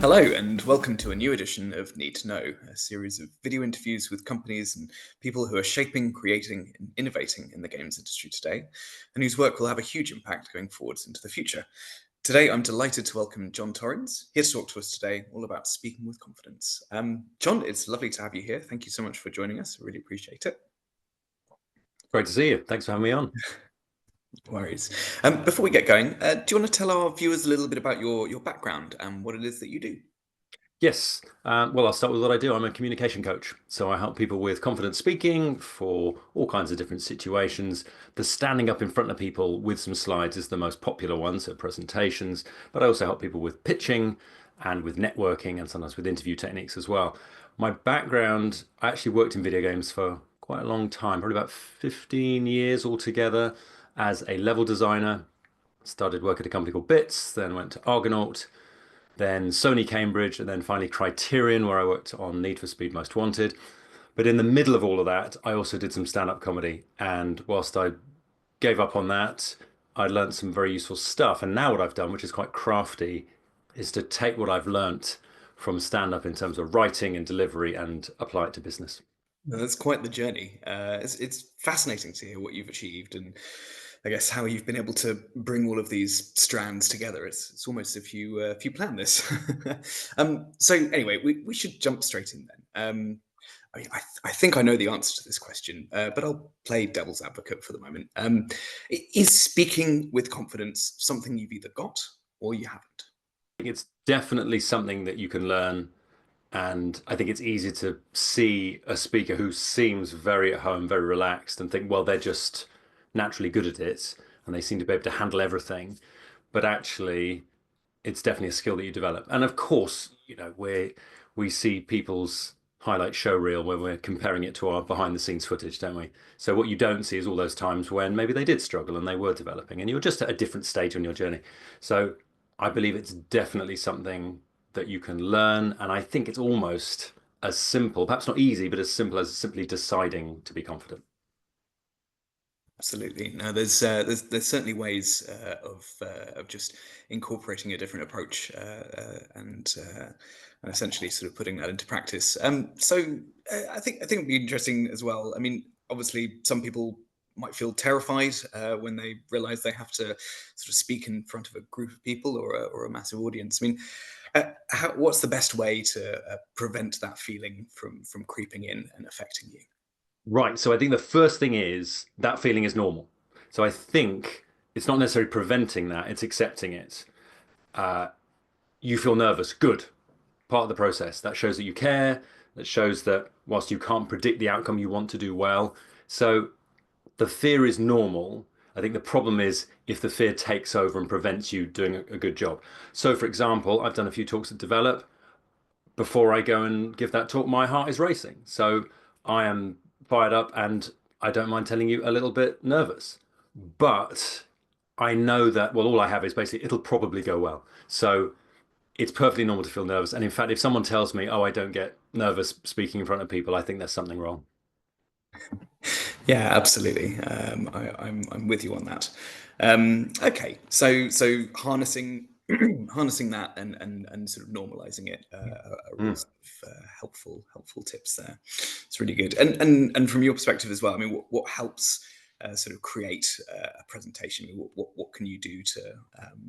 Hello, and welcome to a new edition of Need to Know, a series of video interviews with companies and people who are shaping, creating, and innovating in the games industry today, and whose work will have a huge impact going forwards into the future. Today, I'm delighted to welcome Jon Torrens, here to talk to us today all about speaking with confidence. Jon, it's lovely to have you here. Thank you so much for joining us. I really appreciate it. Great to see you. Thanks for having me on. No worries. Before we get going, do you want to tell our viewers a little bit about your background and what it is that you do? Yes. Well, I'll start with what I do. I'm a communication coach. So I help people with confident speaking for all kinds of different situations. The standing up in front of people with some slides is the most popular one, so presentations. But I also help people with pitching and with networking and sometimes with interview techniques as well. My background, I actually worked in video games for quite a long time, probably about 15 years altogether as a level designer. Started work at a company called Bits, then went to Argonaut, then Sony Cambridge, and then finally Criterion, where I worked on Need for Speed Most Wanted. But in the middle of all of that, I also did some stand up comedy. And whilst I gave up on that, I learned some very useful stuff. And now what I've done, which is quite crafty, is to take what I've learnt from stand up in terms of writing and delivery and apply it to business. No, that's quite the journey. It's fascinating to hear what you've achieved, and I guess how you've been able to bring all of these strands together. It's almost if you plan this. So anyway, we should jump straight in then. I think I know the answer to this question, but I'll play devil's advocate for the moment. Is speaking with confidence something you've either got or you haven't? It's definitely something that you can learn. And I think it's easy to see a speaker who seems very at home, very relaxed, and think, well, they're just naturally good at it and they seem to be able to handle everything. But actually, it's definitely a skill that you develop. And of course, we see people's highlight show reel when we're comparing it to our behind the scenes footage, don't we? So what you don't see is all those times when maybe they did struggle and they were developing and you're just at a different stage on your journey. So I believe it's definitely something that you can learn. And I think it's almost as simple, perhaps not easy, but as simple as simply deciding to be confident. Absolutely. No, there's certainly ways of just incorporating a different approach and essentially sort of putting that into practice. I think it'd be interesting as well. I mean, obviously, some people might feel terrified when they realize they have to sort of speak in front of a group of people or a massive audience. I mean, what's the best way to prevent that feeling from creeping in and affecting you? Right. So I think the first thing is that feeling is normal. So I think it's not necessarily preventing that, it's accepting it. Uh, you feel nervous. Good. Part of the process. That shows that you care. That shows that whilst you can't predict the outcome, you want to do well. So the fear is normal. I think the problem is if the fear takes over and prevents you doing a good job. So, for example, I've done a few talks at Develop. Before I go and give that talk, my heart is racing. So I am fired up and I don't mind telling you a little bit nervous. But I know that, well, all I have is basically it'll probably go well. So it's perfectly normal to feel nervous. And in fact, if someone tells me, oh, I don't get nervous speaking in front of people, I think there's something wrong. Yeah, absolutely. I'm with you on that. Okay, so harnessing harnessing that and sort of normalizing it are all Mm. sort of, helpful tips there. It's really good. And from your perspective as well, I mean, what helps sort of create a presentation? I mean, what can you do to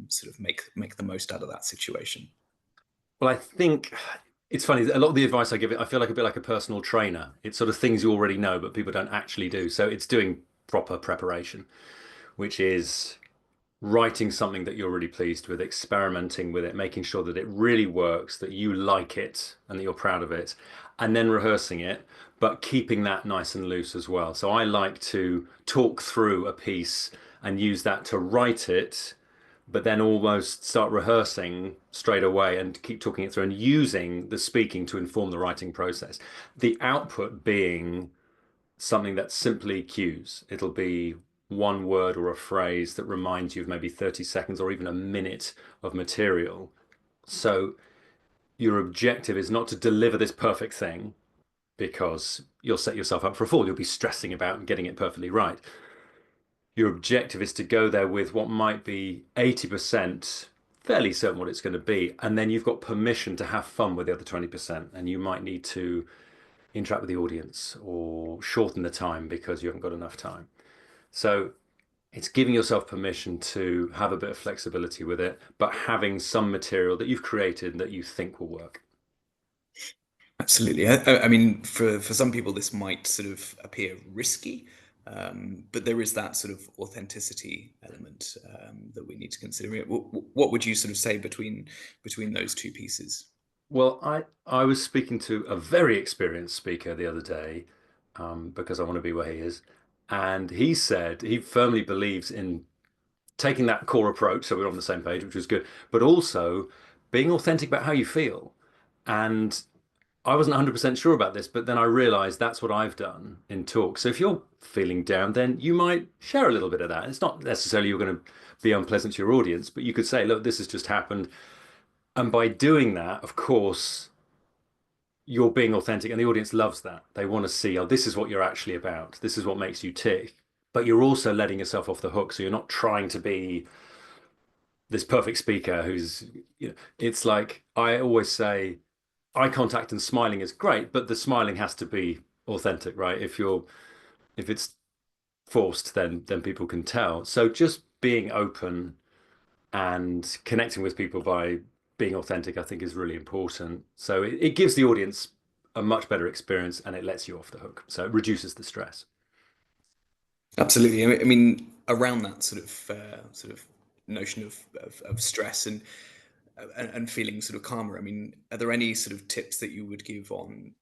sort of make the most out of that situation? Well, I think it's funny. A lot of the advice I give it, I feel like a bit like a personal trainer. It's sort of things you already know, but people don't actually do. So it's doing proper preparation, which is writing something that you're really pleased with, experimenting with it, making sure that it really works, that you like it and that you're proud of it, and then rehearsing it, but keeping that nice and loose as well. So I like to talk through a piece and use that to write it, but then almost start rehearsing straight away and keep talking it through and using the speaking to inform the writing process. The output being something that's simply cues. It'll be one word or a phrase that reminds you of maybe 30 seconds or even a minute of material. So your objective is not to deliver this perfect thing because you'll set yourself up for a fall. You'll be stressing about getting it perfectly right. Your objective is to go there with what might be 80% fairly certain what it's going to be. And then you've got permission to have fun with the other 20%. And you might need to interact with the audience or shorten the time because you haven't got enough time. So it's giving yourself permission to have a bit of flexibility with it, but having some material that you've created that you think will work. Absolutely. I mean, for some people, this might sort of appear risky, but there is that sort of authenticity element that we need to consider. What would you sort of say between those two pieces? Well, I was speaking to a very experienced speaker the other day, because I want to be where he is. And he said he firmly believes in taking that core approach, so we're on the same page, which was good, but also being authentic about how you feel. And I wasn't 100% sure about this, but then I realized that's what I've done in talk. So if you're feeling down, then you might share a little bit of that. It's not necessarily you're going to be unpleasant to your audience, but you could say, look, this has just happened. And by doing that, of course, you're being authentic and the audience loves that. They want to see, oh, this is what you're actually about. This is what makes you tick. But you're also letting yourself off the hook. So you're not trying to be this perfect speaker who's, it's like I always say, eye contact and smiling is great, but the smiling has to be authentic, right? If it's forced, then people can tell. So just being open and connecting with people by being authentic, I think, is really important. So it gives the audience a much better experience and it lets you off the hook. So it reduces the stress. Absolutely. I mean, around that sort of notion of stress and feeling sort of calmer. I mean, are there any sort of tips that you would give on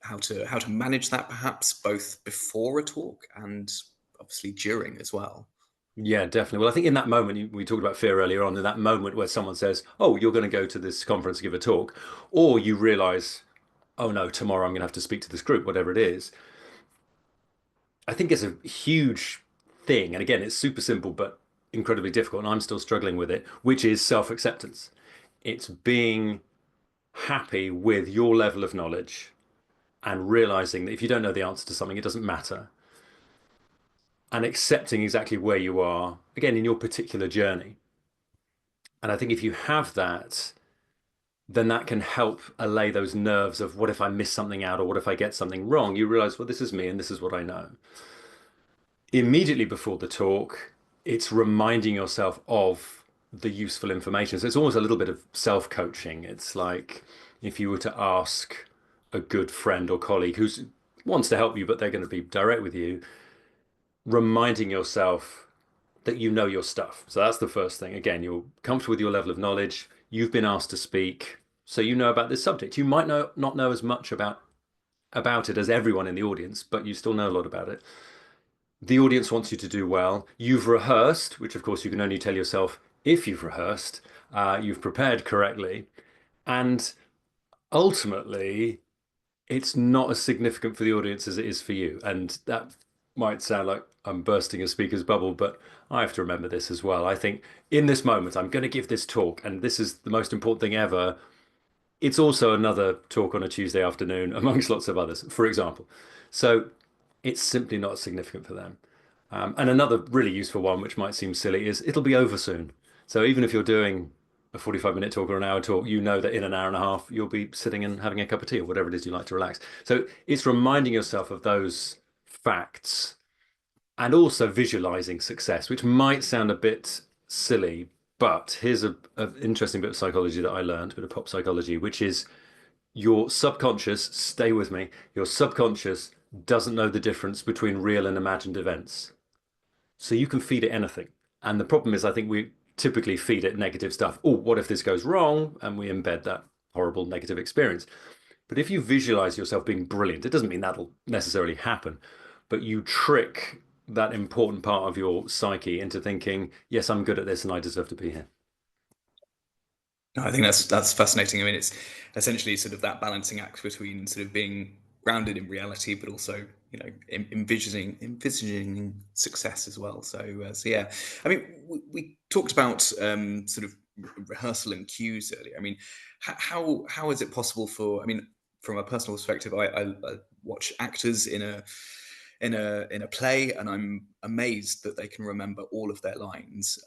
how to manage that perhaps both before a talk and obviously during as well? Yeah, definitely. Well, I think in that moment, we talked about fear earlier on, in that moment where someone says, oh, you're going to go to this conference, give a talk, or you realize, oh no, tomorrow I'm going to have to speak to this group, whatever it is. I think it's a huge thing. And again, it's super simple, but incredibly difficult. And I'm still struggling with it, which is self-acceptance. It's being happy with your level of knowledge and realizing that if you don't know the answer to something, it doesn't matter. And accepting exactly where you are, again, in your particular journey. And I think if you have that, then that can help allay those nerves of what if I miss something out or what if I get something wrong? You realize, well, this is me and this is what I know. Immediately before the talk, it's reminding yourself of the useful information. So it's almost a little bit of self-coaching. It's like if you were to ask a good friend or colleague who wants to help you, but they're going to be direct with you, reminding yourself that you know your stuff. So that's the first thing. Again, you're comfortable with your level of knowledge. You've been asked to speak, so you know about this subject. You might not know as much about it as everyone in the audience, but you still know a lot about it. The audience wants you to do well. You've rehearsed, which of course you can only tell yourself if you've rehearsed. You've prepared correctly, and ultimately, it's not as significant for the audience as it is for you. And that might sound like I'm bursting a speaker's bubble, but I have to remember this as well. I think in this moment, I'm going to give this talk, and this is the most important thing ever. It's also another talk on a Tuesday afternoon, amongst lots of others, for example. So it's simply not significant for them. And another really useful one, which might seem silly, is it'll be over soon. So even if you're doing a 45-minute talk or an hour talk, you know that in an hour and a half, you'll be sitting and having a cup of tea or whatever it is you like to relax. So it's reminding yourself of those facts and also visualizing success, which might sound a bit silly, but here's an interesting bit of psychology that I learned, a bit of pop psychology, which is your subconscious, stay with me, your subconscious doesn't know the difference between real and imagined events. So you can feed it anything. And the problem is, I think we typically feed it negative stuff. Oh, what if this goes wrong? And we embed that horrible negative experience. But if you visualize yourself being brilliant, it doesn't mean that'll necessarily happen, but you trick that important part of your psyche into thinking, yes, I'm good at this and I deserve to be here. No, I think that's fascinating. I mean, it's essentially sort of that balancing act between sort of being grounded in reality, but also envisioning success as well. So yeah, I mean, we talked about sort of rehearsal and cues earlier. I mean, how is it possible for? I mean, from a personal perspective, I watch actors in a play, and I'm amazed that they can remember all of their lines.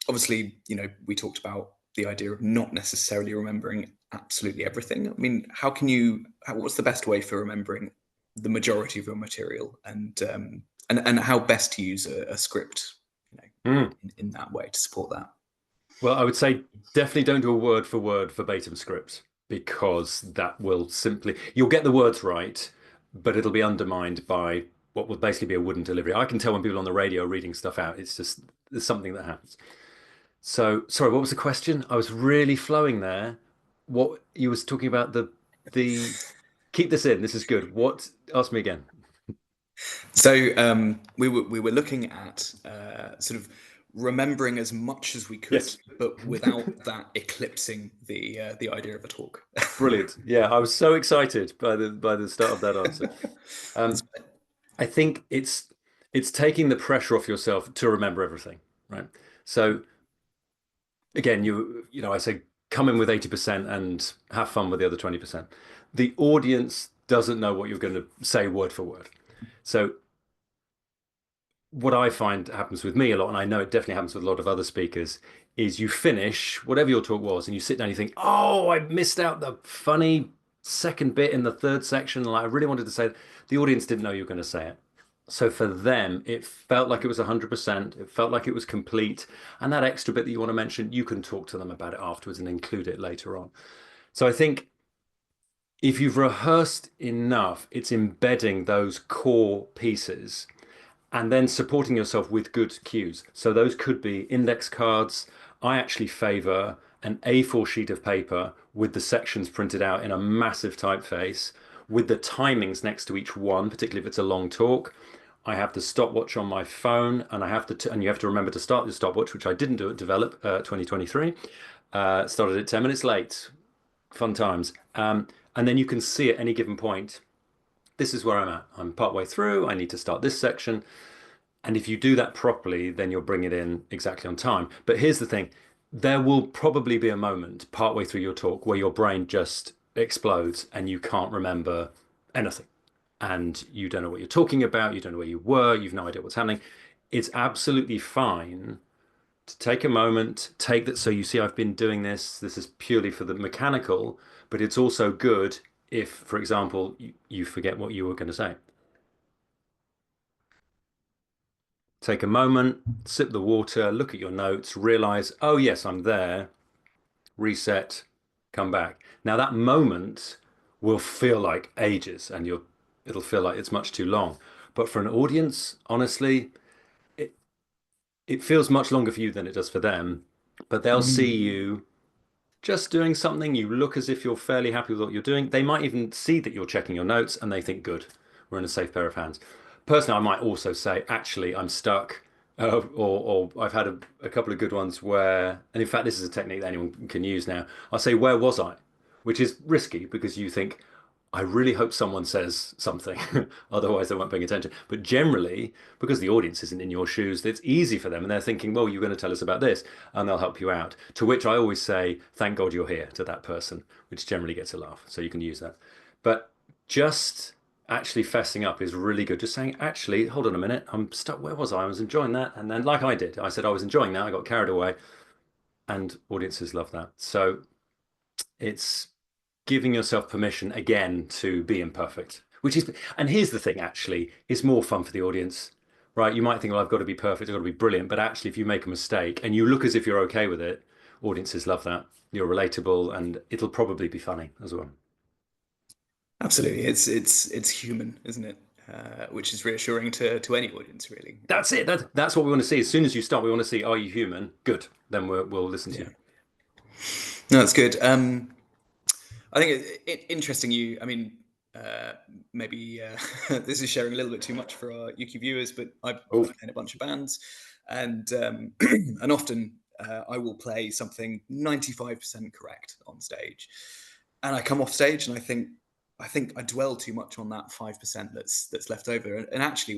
Obviously, we talked about the idea of not necessarily remembering absolutely everything. I mean, what's the best way for remembering the majority of your material, and how best to use a script, in that way to support that? Well, I would say definitely don't do a word for word verbatim script, because that will simply, you'll get the words right, but it'll be undermined by what will basically be a wooden delivery. I can tell when people on the radio are reading stuff out. It's just, there's something that happens. So, sorry, what was the question? I was really flowing there. What you was talking about, the keep this in. This is good. What? Ask me again. So we were looking at sort of remembering as much as we could, Yes. but without that eclipsing the idea of a talk. Brilliant. Yeah, I was so excited by the start of that answer. That's Um, I think it's taking the pressure off yourself to remember everything, right? So again, I say come in with 80% and have fun with the other 20%. The audience doesn't know what you're going to say word for word. So what I find happens with me a lot, and I know it definitely happens with a lot of other speakers, is you finish whatever your talk was and you sit down and you think, oh, I missed out the funny second bit in the third section. Like I really wanted to say, the audience didn't know you were going to say it. So for them, it felt like it was 100%. It felt like it was complete. And that extra bit that you want to mention, you can talk to them about it afterwards and include it later on. So I think if you've rehearsed enough, it's embedding those core pieces and then supporting yourself with good cues. So those could be index cards. I actually favor an A4 sheet of paper with the sections printed out in a massive typeface with the timings next to each one, particularly if it's a long talk. I have the stopwatch on my phone, and I have to, and you have to remember to start the stopwatch, which I didn't do at Develop 2023. Started at 10 minutes late. Fun times. And then you can see at any given point, this is where I'm at. I'm partway through. I need to start this section. And if you do that properly, then you'll bring it in exactly on time. But here's the thing, there will probably be a moment partway through your talk where your brain just explodes and you can't remember anything. And you don't know what you're talking about. You don't know where you were. You've no idea what's happening. It's absolutely fine to take a moment, take that. So you see, I've been doing this. This is purely for the mechanical, but it's also good if, for example, you forget what you were going to say. Take a moment, sip the water, look at your notes, realize, oh, yes, I'm there, reset, come back. Now, that moment will feel like ages and it'll feel like it's much too long. But for an audience, honestly, it, it feels much longer for you than it does for them. But they'll see Mm. you just doing something. You look as if you're fairly happy with what you're doing. They might even see that you're checking your notes and they think, good, we're in a safe pair of hands. Personally, I might also say, actually, I'm stuck. Or I've had a couple of good ones where, and in fact, this is a technique that anyone can use now. I'll say, where was I? Which is risky because you think, I really hope someone says something, otherwise they won't pay attention. But generally, because the audience isn't in your shoes, it's easy for them, and they're thinking, "Well, you're going to tell us about this," and they'll help you out. To which I always say, "Thank God you're here," to that person, which generally gets a laugh. So you can use that. But just actually fessing up is really good. Just saying, "Actually, hold on a minute, I'm stuck. Where was I? I was enjoying that," and then, like I did, I said I was enjoying that. I got carried away, and audiences love that. So it's giving yourself permission again to be imperfect, which is, and here's the thing, actually, it's more fun for the audience, right? You might think, well, I've got to be perfect, I've got to be brilliant. But actually, if you make a mistake and you look as if you're okay with it, audiences love that. You're relatable and it'll probably be funny as well. Absolutely, it's human, isn't it? Which is reassuring to any audience, really. That's it. That's what we want to see. As soon as you start, we want to see, are you human? Good. Then we'll listen to Yeah, you. no, that's good. I think interesting. I mean, maybe this is sharing a little bit too much for our Ukie viewers, but I Oh, play in a bunch of bands, and and often I will play something 95% correct on stage, and I come off stage and I think I dwell too much on that 5% that's left over, and actually,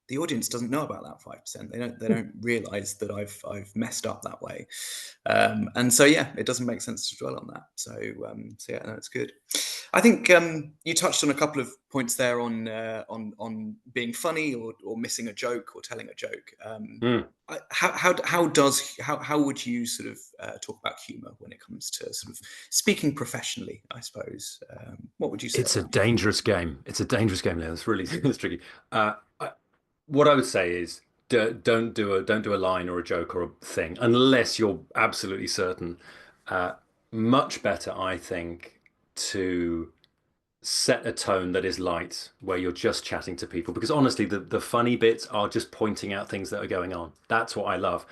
the audience doesn't know about that 5%. They don't realize that I've messed up that way. And so yeah, it doesn't make sense to dwell on that. So yeah, no, it's good. I think you touched on a couple of points there on being funny or missing a joke or telling a joke. Mm. How would you sort of talk about humor when it comes to sort of speaking professionally, I suppose? What would you say It's a about dangerous game. It's a dangerous game, Leo. It's really it's tricky. What I would say is don't do a line or a joke or a thing unless you're absolutely certain. Uh, Much better, I think, to set a tone that is light, where you're just chatting to people. Because honestly, the funny bits are just pointing out things that are going on. That's what I love.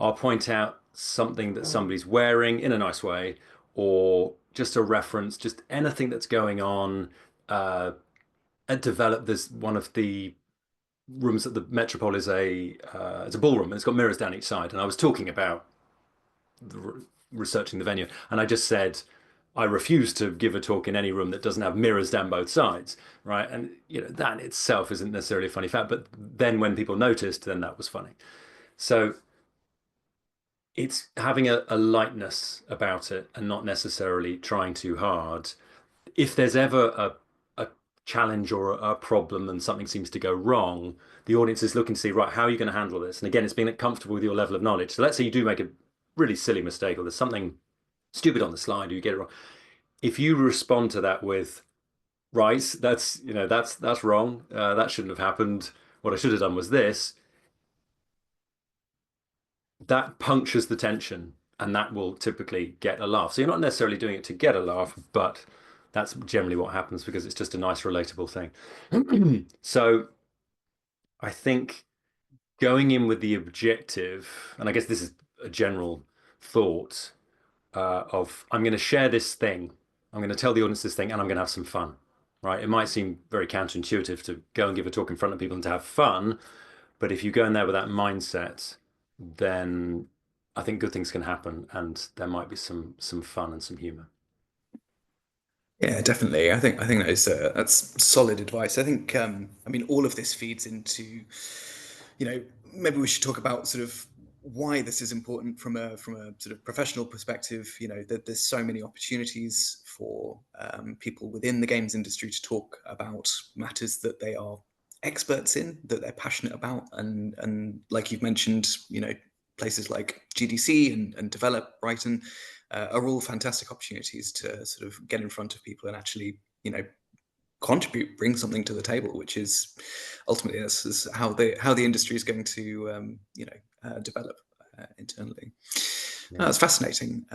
I'll point out something that somebody's wearing in a nice way, or just a reference, just anything that's going on. And develop this one of the rooms at the Metropole is a it's a ballroom and it's got mirrors down each side. And I was talking about researching the venue, and I just said I refuse to give a talk in any room that doesn't have mirrors down both sides, right? And that in itself isn't necessarily a funny fact, but then when people noticed, then that was funny. So it's having a lightness about it and not necessarily trying too hard. If there's ever a challenge or a problem and something seems to go wrong, the audience is looking to see, right, how are you going to handle this? And again, it's being comfortable with your level of knowledge. So let's say you do make a really silly mistake or there's something stupid on the slide or you get it wrong. If you respond to that with, right, that's wrong. That shouldn't have happened. What I should have done was this. That punctures the tension and that will typically get a laugh. So you're not necessarily doing it to get a laugh, but that's generally what happens because it's just a nice, relatable thing. So I think going in with the objective, and I guess this is a general thought of I'm going to share this thing, I'm going to tell the audience this thing, and I'm going to have some fun, right? It might seem very counterintuitive to go and give a talk in front of people and to have fun, but if you go in there with that mindset, then I think good things can happen, and there might be some fun and some humor. Yeah, definitely. I think that's solid advice. I think I mean all of this feeds into, maybe we should talk about sort of why this is important from a sort of professional perspective. That there's so many opportunities for people within the games industry to talk about matters that they are experts in, that they're passionate about, and like you've mentioned, places like GDC and Develop Brighton are all fantastic opportunities to sort of get in front of people and actually, contribute, bring something to the table, which is ultimately this is how the industry is going to develop internally. Yeah. No, that's fascinating.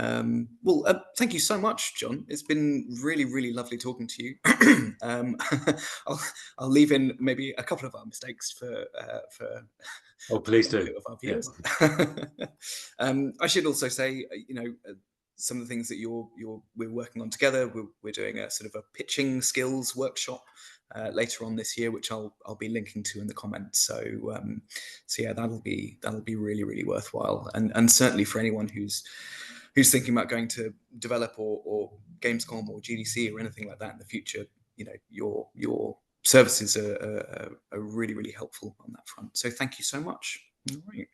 Well, thank you so much, Jon. It's been really, really lovely talking to you. um, I'll, I'll leave in maybe a couple of our mistakes for Oh, the please do. benefit of our Yeah. viewers. I should also say, some of the things that we're working on together. We're doing a sort of a pitching skills workshop later on this year, which I'll be linking to in the comments. So yeah, that'll be really, really worthwhile, and certainly for anyone who's thinking about going to develop or Gamescom or GDC or anything like that in the future. Your services are really, really helpful on that front. So thank you so much. All right.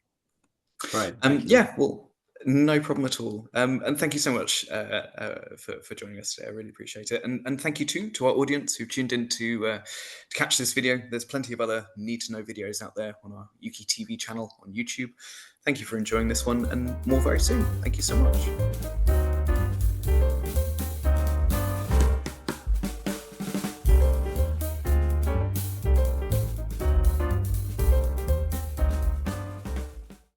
Great. Thank you. Yeah, well, no problem at all. And thank you so much for joining us today. I really appreciate it. And thank you too to our audience who tuned in to catch this video. There's plenty of other need to know videos out there on our Ukie TV channel on YouTube. Thank you for enjoying this one, and more very soon. Thank you so much.